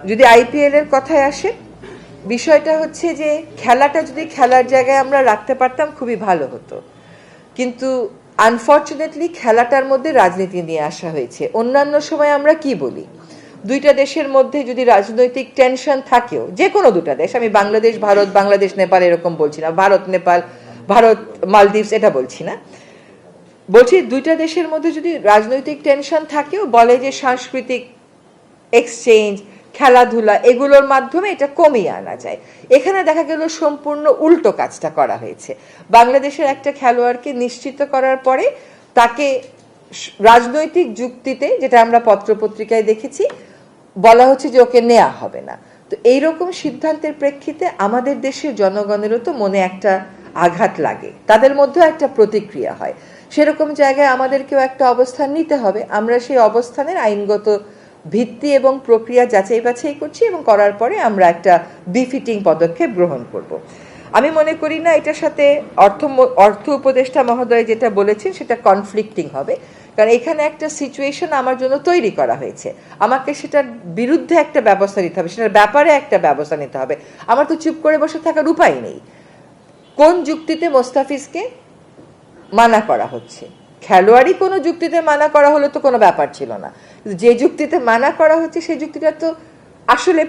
যদি আইপিএল এর কথায় আসে, বিষয়টা হচ্ছে যে খেলাটা যদি খেলার জায়গায় আমরা রাখতে পারতাম খুবই ভালো হতো, কিন্তু আনফর্চুনেটলি খেলাটার মধ্যে রাজনীতি নিয়ে আসা হয়েছে। অন্যান্য সময় আমরা কি বলি, দুইটা দেশের মধ্যে যদি রাজনৈতিক টেনশন থাকেও, যে কোনো দুটা দেশ, আমি বাংলাদেশ ভারত, বাংলাদেশ নেপাল এরকম বলছি না, ভারত নেপাল, ভারত মালদ্বীপস এটা বলছি না, বলছি দুইটা দেশের মধ্যে যদি রাজনৈতিক টেনশন থাকেও বলে যে সাংস্কৃতিক এক্সচেঞ্জ, খেলাধুলা এগুলোর মাধ্যমে এটা কমিয়ে আনা যায়। এখানে দেখা গেল সম্পূর্ণ উল্টো কাজটা করা হয়েছে। বাংলাদেশের একটা খেলোয়াড়কে নিশ্চিত করার পরে তাকে রাজনৈতিক যুক্তিতে, যেটা আমরা পত্রপত্রিকায় দেখেছি, বলা হচ্ছে যে ওকে নেওয়া হবে না। তো এইরকম সিদ্ধান্তের প্রেক্ষিতে আমাদের দেশের জনগণেরও তো মনে একটা আঘাত লাগে, তাদের মধ্যেও একটা প্রতিক্রিয়া হয়। সেরকম জায়গায় আমাদেরকেও একটা অবস্থান নিতে হবে। আমরা সেই অবস্থানের আইনগত ভিত্তি এবং প্রক্রিয়া যাচাই বাছাই করছি এবং করার পরে আমরা একটা বিফিটিং পদক্ষেপ গ্রহণ করব। আমি মনে করি না এটার সাথে অর্থ উপদেষ্টা মহোদয় যেটা বলেছেন সেটা কনফ্লিক্টিং হবে, কারণ এখানে একটা সিচুয়েশন আমার জন্য তৈরি করা হয়েছে, আমাকে সেটার বিরুদ্ধে একটা ব্যবস্থা নিতে হবে, সেটার ব্যাপারে একটা ব্যবস্থা নিতে হবে। আমার তো চুপ করে বসে থাকার উপায় নেই। কোন যুক্তিতে মোস্তাফিজকে মানা করা হচ্ছে? খেলোয়াড়ই কোনো যুক্তিতে মানা করা হলে তো কোনো ব্যাপার ছিল না, যে যুক্তিতে মানা করা হচ্ছে সেই যুক্তিটা তো আসলে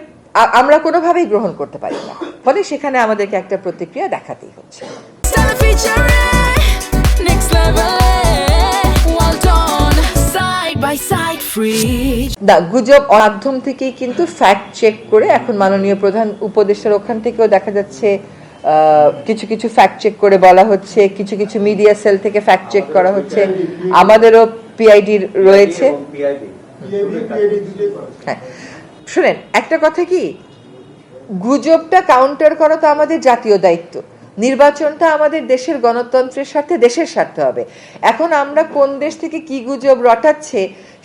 আমরা কোনোভাবেই গ্রহণ করতে পারি না, ফলে সেখানে আমাদেরকে একটা প্রতিক্রিয়া দেখাতেই হচ্ছে। গুজব মাধ্যম থেকেই কিন্তু ফ্যাক্ট চেক করে এখন মাননীয় প্রধান উপদেষ্টার ওখান থেকেও দেখা যাচ্ছে কিছু কিছু ফ্যাক্ট চেক করে বলা হচ্ছে, কিছু কিছু মিডিয়া সেল থেকে ফ্যাক্ট চেক করা হচ্ছে, আমাদেরও পিআইডি রয়েছে। হ্যাঁ, শুনেন একটা কথা কি, গুজবটা কাউন্টার করা তো আমাদের জাতীয় দায়িত্ব। নির্বাচনটা আমাদের দেশের গণতন্ত্রের স্বার্থে, দেশের স্বার্থে হবে। এখন আমরা কোন দেশ থেকে কি গুজব রটাচ্ছে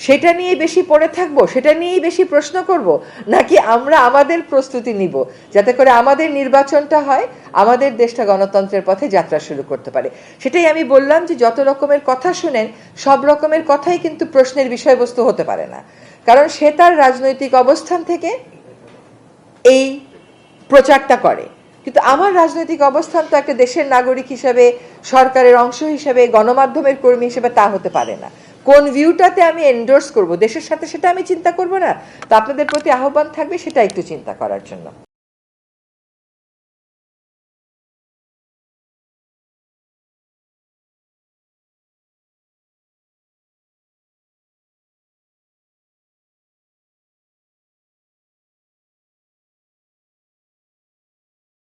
সেটা নিয়ে বেশি পড়ে থাকবো, সেটা নিয়েই বেশি প্রশ্ন করব, নাকি আমরা আমাদের প্রস্তুতি নিব যাতে করে আমাদের নির্বাচনটা হয়, আমাদের দেশটা গণতন্ত্রের পথে যাত্রা শুরু করতে পারে। সেটাই আমি বললাম যে যত রকমের কথা শুনেন, সব রকমের কথাই কিন্তু প্রশ্নের বিষয়বস্তু হতে পারে না, কারণ সে তার রাজনৈতিক অবস্থান থেকে এই প্রচারটা করে। কিন্তু আমার রাজনৈতিক অবস্থান তো একটা দেশের নাগরিক হিসেবে, সরকারের অংশ হিসেবে, গণমাধ্যমের কর্মী হিসেবে তা হতে পারে না। কোন ভিউটাতে আমি এন্ডোর্স করব দেশের সাথে, সেটা আমি চিন্তা করব না? তো আপনাদের প্রতি আহ্বান থাকবে সেটা একটু চিন্তা করার জন্য।